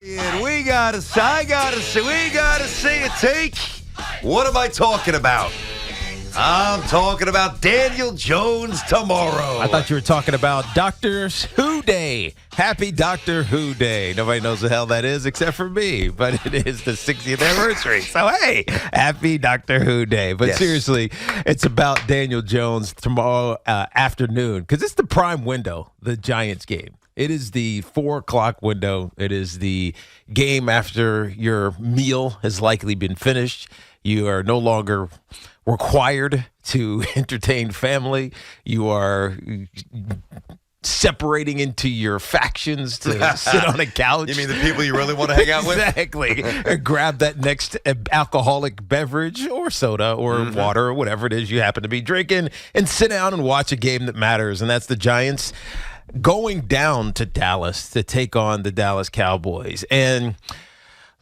And we gotta see it, Take. What am I talking about? I'm talking about Daniel Jones tomorrow. I thought you were talking about Doctor Who Day. Happy Doctor Who Day. Nobody knows the hell that is except for me, but it is the 60th anniversary. So, hey, happy Doctor Who Day. But seriously, it's about Daniel Jones tomorrow afternoon because it's the prime window, the Giants game. It is the 4 o'clock window. It is the game after your meal has likely been finished. You are no longer required to entertain family. You are separating into your factions to sit on a couch. You mean the people you really want to hang out with? Exactly. Grab that next alcoholic beverage or soda or water or whatever it is you happen to be drinking and sit down and watch a game that matters, and that's the Giants going down to Dallas to take on the Dallas Cowboys. And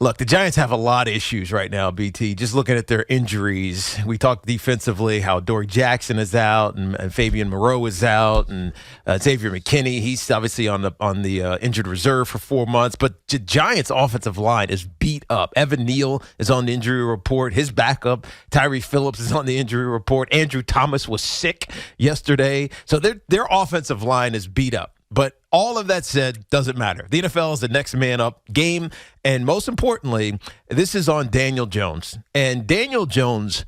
look, the Giants have a lot of issues right now, BT. Just looking at their injuries. We talked defensively, how Dory Jackson is out and Fabian Moreau is out, and Xavier McKinney, he's obviously on the injured reserve for 4 months. But the Giants' offensive line is beat up. Evan Neal is on the injury report. His backup, Tyree Phillips, is on the injury report. Andrew Thomas was sick yesterday. So their offensive line is beat up. But all of that said, doesn't matter. The NFL is the next man up game. And most importantly, this is on Daniel Jones. And Daniel Jones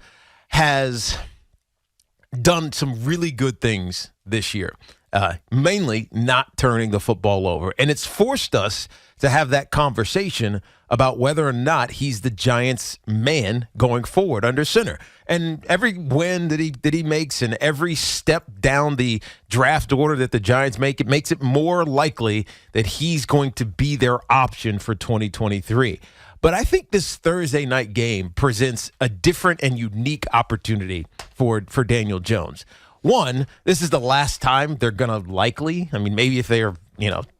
has done some really good things this year, mainly not turning the football over. And it's forced us to have that conversation about whether or not he's the Giants' man going forward under center. And every win that he makes and every step down the draft order that the Giants make, it makes it more likely that he's going to be their option for 2023. But I think this Thursday night game presents a different and unique opportunity for Daniel Jones. One, this is the last time they're going to likely, I mean, maybe if they're,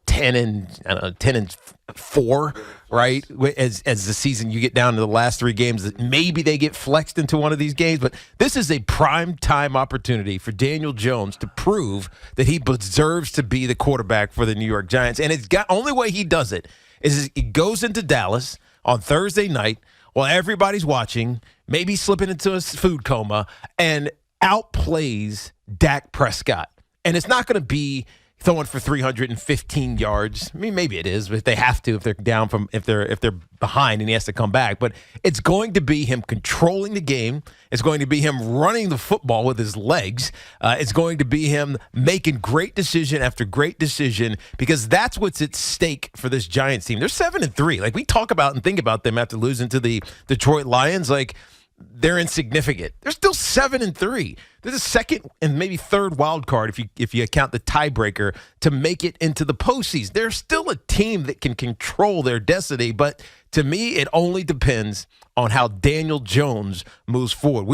10 and 4, right? As the season, you get down to the last 3 games, maybe they get flexed into one of these games. But this is a prime time opportunity for Daniel Jones to prove that he deserves to be the quarterback for the New York Giants. And only way he does it is he goes into Dallas on Thursday night while everybody's watching, maybe slipping into a food coma, and outplays Dak Prescott. And it's not going to be throwing for 315 yards. I mean, maybe it is, but if they have to, if they're down if they're behind and he has to come back. But it's going to be him controlling the game. It's going to be him running the football with his legs. It's going to be him making great decision after great decision, because that's what's at stake for this Giants team. They're 7-3. Like, we talk about and think about them after losing to the Detroit Lions, like they're insignificant. They're still 7-3. They're the second and maybe third wild card if you count the tiebreaker to make it into the postseason. They're still a team that can control their destiny, but to me, it only depends on how Daniel Jones moves forward.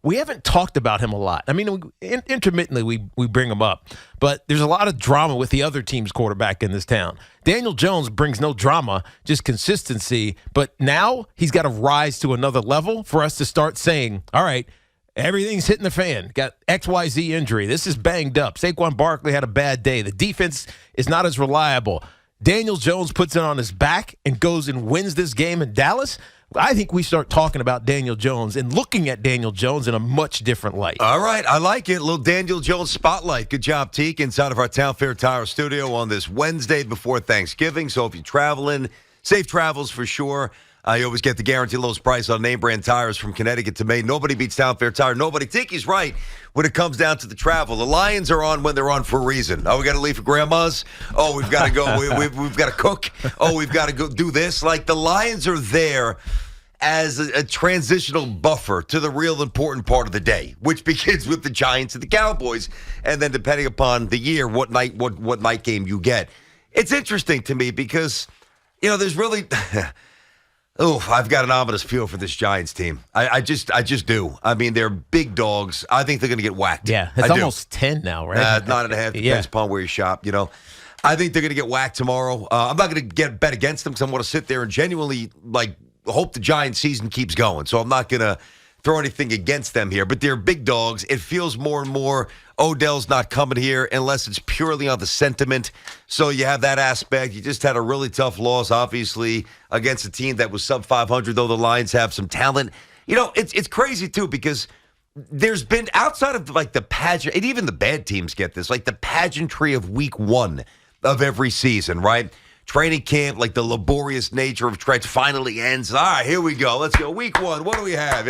We haven't talked about him a lot. I mean, intermittently we bring him up, but there's a lot of drama with the other team's quarterback in this town. Daniel Jones brings no drama, just consistency, but now he's got to rise to another level for us to start saying, all right, everything's hitting the fan. Got XYZ injury. This is banged up. Saquon Barkley had a bad day. The defense is not as reliable. Daniel Jones puts it on his back and goes and wins this game in Dallas. I think we start talking about Daniel Jones and looking at Daniel Jones in a much different light. All right, I like it. A little Daniel Jones spotlight. Good job, Teak, inside of our Town Fair Tire studio on this Wednesday before Thanksgiving. So if you're traveling, safe travels for sure. You always get the guaranteed lowest price on name brand tires from Connecticut to Maine. Nobody beats Town Fair Tire. Nobody. Tiki's right when it comes down to the travel. The Lions are on when they're on for a reason. Oh, we got to leave for grandma's. Oh, we've got to go. We've got to cook. Oh, we've got to go do this. Like, the Lions are there as a transitional buffer to the real important part of the day, which begins with the Giants and the Cowboys, and then depending upon the year, what night game you get. It's interesting to me because, there's really. I've got an ominous feel for this Giants team. I just do. I mean, they're big dogs. I think they're going to get whacked. Yeah, it's almost 10 now, right? 9.5, depends upon where you shop, I think they're going to get whacked tomorrow. I'm not going to bet against them because I want to sit there and genuinely, hope the Giants season keeps going. So I'm not going to throw anything against them here, but they're big dogs. It feels more and more Odell's not coming here unless it's purely on the sentiment. So you have that aspect. You just had a really tough loss, obviously, against a team that was sub 500, though the Lions have some talent. It's crazy, too, because there's been, outside of like the pageant, and even the bad teams get this, like the pageantry of week one of every season, right? Training camp, like the laborious nature of it finally ends. All right, here we go. Let's go. Week one. What do we have?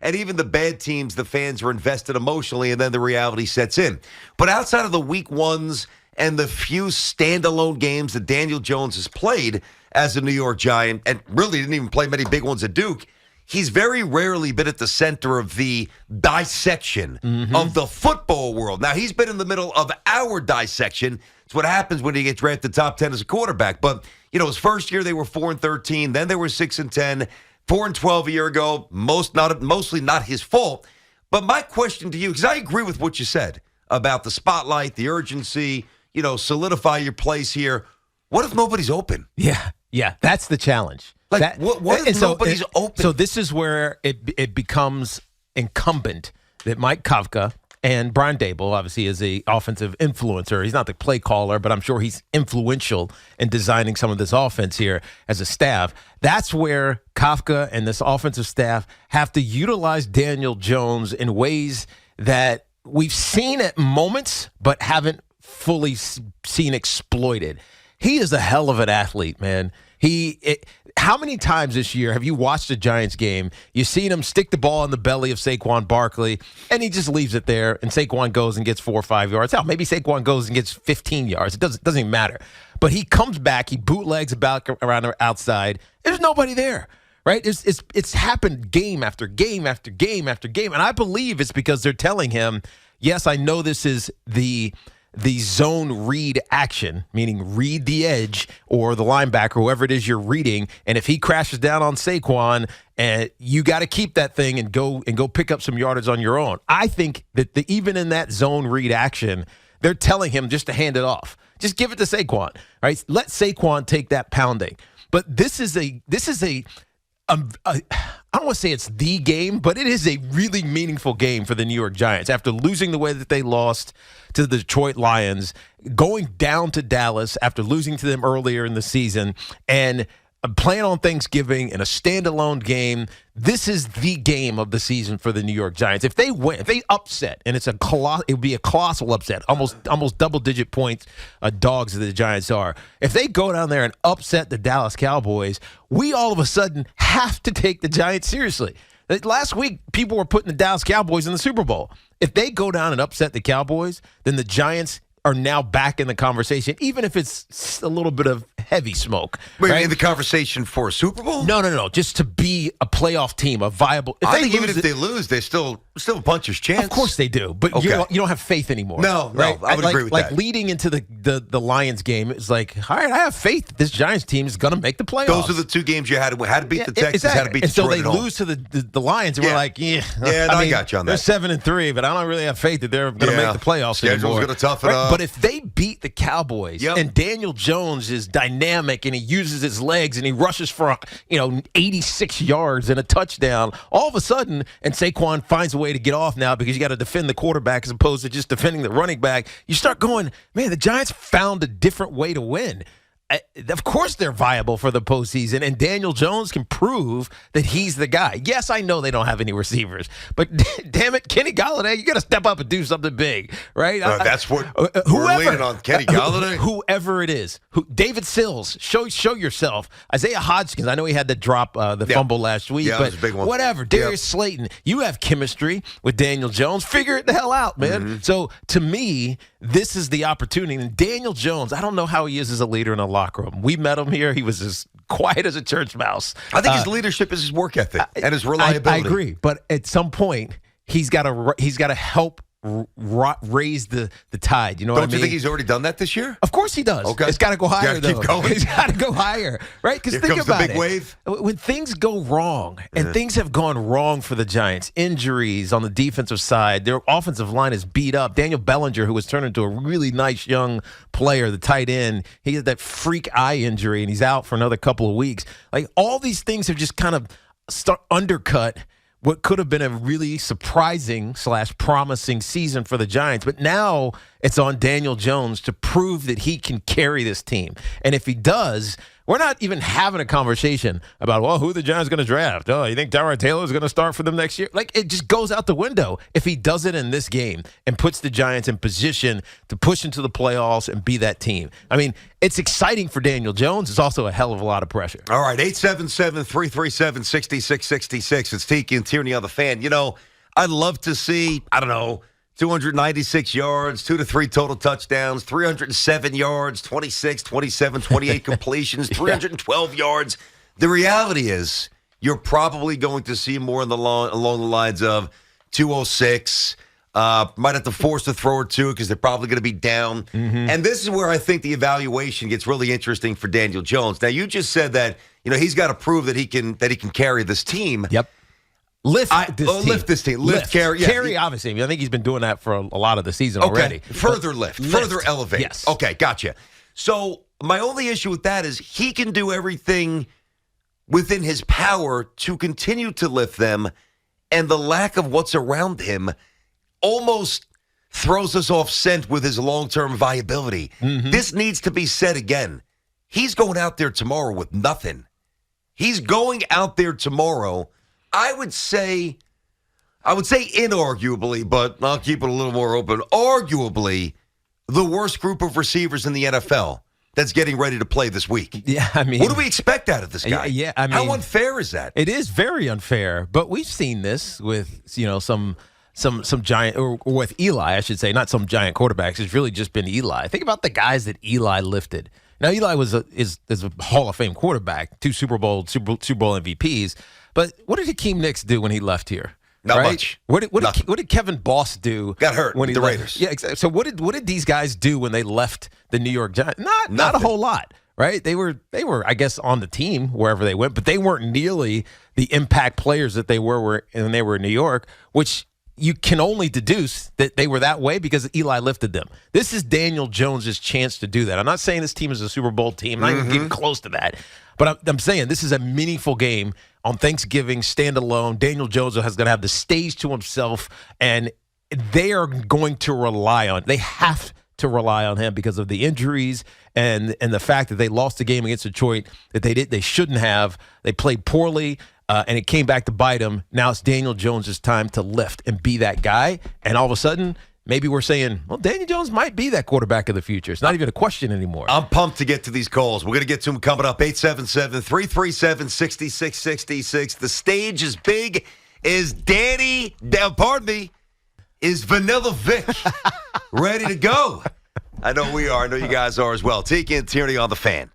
And even the bad teams, the fans are invested emotionally, and then the reality sets in. But outside of the week ones and the few standalone games that Daniel Jones has played as a New York Giant, and really didn't even play many big ones at Duke, he's very rarely been at the center of the dissection of the football world. Now, he's been in the middle of our dissection. It's what happens when you get drafted top 10 as a quarterback. But, his first year they were 4-13. Then they were 6-10. 4-12 a year ago. Mostly not his fault. But my question to you, because I agree with what you said about the spotlight, the urgency, solidify your place here. What if nobody's open? Yeah, that's the challenge. What if nobody's open? So this is where it becomes incumbent that Mike Kafka and Brian Dable, obviously, is a offensive influencer. He's not the play caller, but I'm sure he's influential in designing some of this offense here as a staff. That's where Kafka and this offensive staff have to utilize Daniel Jones in ways that we've seen at moments but haven't fully seen exploited. He is a hell of an athlete, man. How many times this year have you watched a Giants game? You've seen him stick the ball in the belly of Saquon Barkley, and he just leaves it there, and Saquon goes and gets 4 or 5 yards. Hell, maybe Saquon goes and gets 15 yards. It doesn't even matter. But he comes back, he bootlegs about around the outside. There's nobody there, right? It's happened game after game after game after game, and I believe it's because they're telling him, yes, I know this is the zone read action, meaning read the edge or the linebacker, whoever it is you're reading, and if he crashes down on Saquon, and you got to keep that thing and go pick up some yardage on your own. I think that even in that zone read action, they're telling him just to hand it off. Just give it to Saquon, right? Let Saquon take that pounding. But this is a I don't want to say it's the game, but it is a really meaningful game for the New York Giants. After losing the way that they lost to the Detroit Lions, going down to Dallas after losing to them earlier in the season, and playing on Thanksgiving in a standalone game, this is the game of the season for the New York Giants. If they win, if they upset, and it would be a colossal upset, almost double-digit points dogs that the Giants are. If they go down there and upset the Dallas Cowboys, we all of a sudden have to take the Giants seriously. Last week, people were putting the Dallas Cowboys in the Super Bowl. If they go down and upset the Cowboys, then the Giants are now back in the conversation, even if it's a little bit of heavy smoke. Wait, right? in the conversation for a Super Bowl? No. Just to be a playoff team, a viable. I think even if they lose, they still a puncher's chance. Of course they do, but okay. you don't have faith anymore. No, right? I would agree with that. Like leading into the Lions game, it's like, all right, I have faith that this Giants team is going to make the playoffs. Those are the two games you had to beat the Texans, exactly. had to beat and Detroit. So they lose to the Lions, and we're like, I got you on that. They're 7-3, but I don't really have faith that they're going to make the playoffs Schedule's anymore. going to toughen up. But if they beat the Cowboys, and Daniel Jones is dynamic, and he uses his legs, and he rushes for 86 yards and a touchdown, all of a sudden, and Saquon finds a way to get off now because you got to defend the quarterback as opposed to just defending the running back, you start going, man, the Giants found a different way to win. Of course they're viable for the postseason, and Daniel Jones can prove that he's the guy. Yes, I know they don't have any receivers, but damn it, Kenny Golladay, you got to step up and do something big, right? That's what we're leaning on, Kenny Golladay. Whoever it is. David Sills, show yourself. Isaiah Hodgkins, I know he had to drop the fumble last week, but that was a big one. Whatever. Darius Slayton, you have chemistry with Daniel Jones. Figure it the hell out, man. Mm-hmm. So, to me, this is the opportunity. And Daniel Jones, I don't know how he is as a leader in a locker room. We met him here. He was as quiet as a church mouse. I think his leadership is his work ethic and his reliability. I agree, but at some point he's got to help raise the tide. You know what I mean? Don't you think he's already done that this year? Of course he does. Okay. It's got to go higher, though. Keep going. It's got to go higher, right? Because think comes about the big wave. When things go wrong, and things have gone wrong for the Giants, injuries on the defensive side, their offensive line is beat up. Daniel Bellinger, who was turned into a really nice young player, the tight end, he had that freak eye injury, and he's out for another couple of weeks. Like, all these things have just kind of undercut what could have been a really surprising / promising season for the Giants. But now it's on Daniel Jones to prove that he can carry this team. And if he does, we're not even having a conversation about, well, who the Giants going to draft? Oh, you think Tyrod Taylor is going to start for them next year? Like, it just goes out the window if he does it in this game and puts the Giants in position to push into the playoffs and be that team. I mean, it's exciting for Daniel Jones. It's also a hell of a lot of pressure. All right, 877-337-6666. It's Tiki and Tierney on the Fan. You know, I'd love to see, 296 yards, 2 to 3 total touchdowns, 307 yards, 26, 27, 28 completions, 312 yards. The reality is you're probably going to see more along the lines of 206. Might have to force the throw or two because they're probably going to be down. Mm-hmm. And this is where I think the evaluation gets really interesting for Daniel Jones. Now, you just said that, he's got to prove that he can carry this team. Yep. Lift this team. Carry. Yeah. Carry, obviously. I think he's been doing that for a lot of the season already. Further further elevate. Yes. Okay, gotcha. So my only issue with that is he can do everything within his power to continue to lift them, and the lack of what's around him almost throws us off scent with his long-term viability. Mm-hmm. This needs to be said again. He's going out there tomorrow with nothing. He's going out there tomorrow, I would say inarguably, but I'll keep it a little more open, arguably the worst group of receivers in the NFL that's getting ready to play this week. Yeah, I mean, what do we expect out of this guy? Yeah, I mean, how unfair is that? It is very unfair, but we've seen this with, some giant, or with Eli, I should say, not some giant quarterbacks. It's really just been Eli. Think about the guys that Eli lifted. Now, Eli is a Hall of Fame quarterback, 2 Super Bowl MVPs. But what did Hakeem Nicks do when he left here? Not much. What did Kevin Boss do? Got hurt when he the left? Raiders. Yeah, exactly. So what did these guys do when they left the New York Giants? Not a whole lot, right? They were I guess on the team wherever they went, but they weren't nearly the impact players that they were when they were in New York, which you can only deduce that they were that way because Eli lifted them. This is Daniel Jones' chance to do that. I'm not saying this team is a Super Bowl team. I'm not even getting close to that. But I'm saying this is a meaningful game on Thanksgiving, standalone. Daniel Jones is going to have the stage to himself, and they are going to they have to rely on him because of the injuries and the fact that they lost the game against Detroit that they shouldn't have. They played poorly. And it came back to bite him. Now it's Daniel Jones' time to lift and be that guy. And all of a sudden, maybe we're saying, well, Daniel Jones might be that quarterback of the future. It's not even a question anymore. I'm pumped to get to these calls. We're going to get to them coming up. 877-337-6666. The stage is big. Is Vanilla Vic ready to go? I know we are. I know you guys are as well. Tiki and Tierney on the Fan.